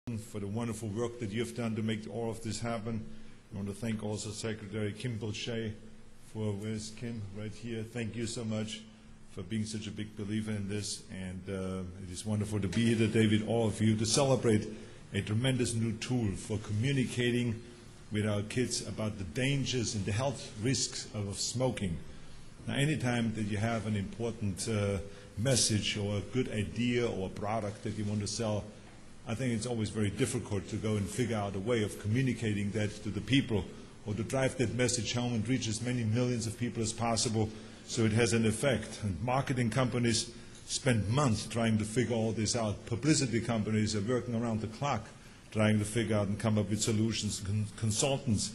for the wonderful work that you've done to make all of this happen. I want to thank also Secretary Kim Shea for, where's Kim? Right here. Thank you so much for being such a big believer in this. And it is wonderful to be here today with all of you to celebrate a tremendous new tool for communicating with our kids about the dangers and the health risks of smoking. Now, anytime that you have an important message or a good idea or a product that you want to sell, I think it's always very difficult to go and figure out a way of communicating that to the people or to drive that message home and reach as many millions of people as possible so it has an effect. And marketing companies spend months trying to figure all this out. Publicity companies are working around the clock trying to figure out and come up with solutions. Consultants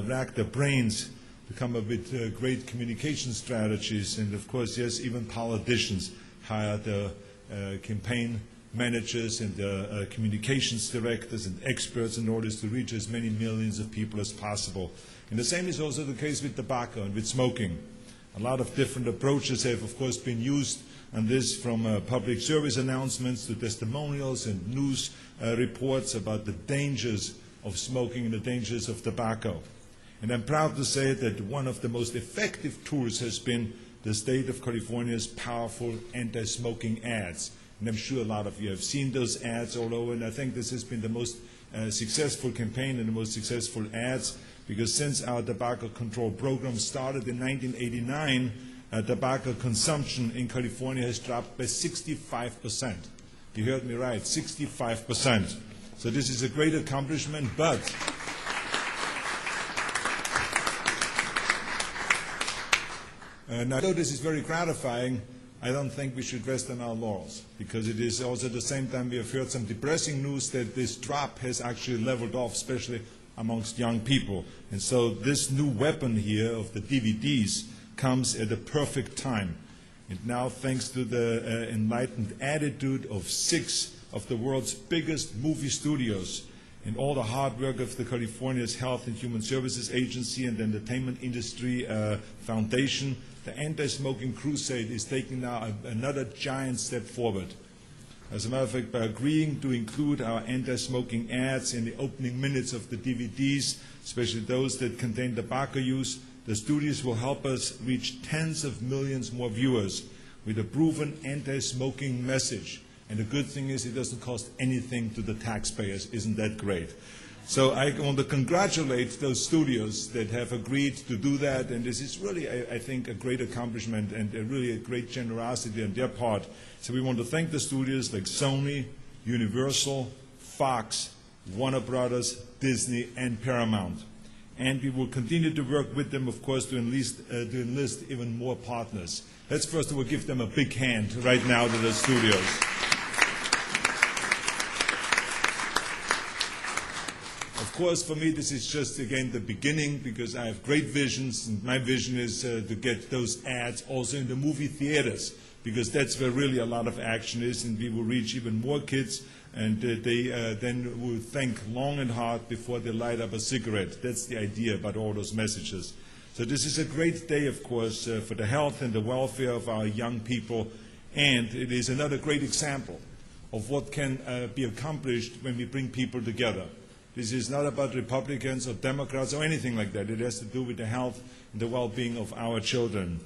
rack their brains to come up with great communication strategies. And of course, yes, even politicians hire the campaign managers and communications directors and experts in order to reach as many millions of people as possible. And the same is also the case with tobacco and with smoking. A lot of different approaches have, of course, been used on this, from public service announcements to testimonials and news reports about the dangers of smoking and the dangers of tobacco. And I'm proud to say that one of the most effective tools has been the state of California's powerful anti-smoking ads. And I'm sure a lot of you have seen those ads all over, and I think this has been the most successful campaign and the most successful ads, because since our tobacco control program started in 1989, tobacco consumption in California has dropped by 65%. You heard me right, 65%. So this is a great accomplishment, but although this is very gratifying, I don't think we should rest on our laurels, because it is also at the same time we have heard some depressing news that this drop has actually leveled off, especially amongst young people. And so this new weapon here of the DVDs comes at a perfect time. And now, thanks to the enlightened attitude of 6 of the world's biggest movie studios and all the hard work of the California's Health and Human Services Agency and the Entertainment Industry Foundation, the anti-smoking crusade is taking now another giant step forward. As a matter of fact, by agreeing to include our anti-smoking ads in the opening minutes of the DVDs, especially those that contain tobacco use, the studios will help us reach tens of millions more viewers with a proven anti-smoking message. And the good thing is it doesn't cost anything to the taxpayers. Isn't that great? So I want to congratulate those studios that have agreed to do that, and this is really, I think, a great accomplishment and really a great generosity on their part. So we want to thank the studios like Sony, Universal, Fox, Warner Brothers, Disney, and Paramount. And we will continue to work with them, of course, to enlist even more partners. Let's first of all give them a big hand right now to the studios. Of course, for me, this is just, again, the beginning, because I have great visions, and my vision is to get those ads also in the movie theaters, because that's where really a lot of action is, and we will reach even more kids, and they then will think long and hard before they light up a cigarette. That's the idea about all those messages. So this is a great day, of course, for the health and the welfare of our young people, and it is another great example of what can be accomplished when we bring people together. This is not about Republicans or Democrats or anything like that. It has to do with the health and the well-being of our children.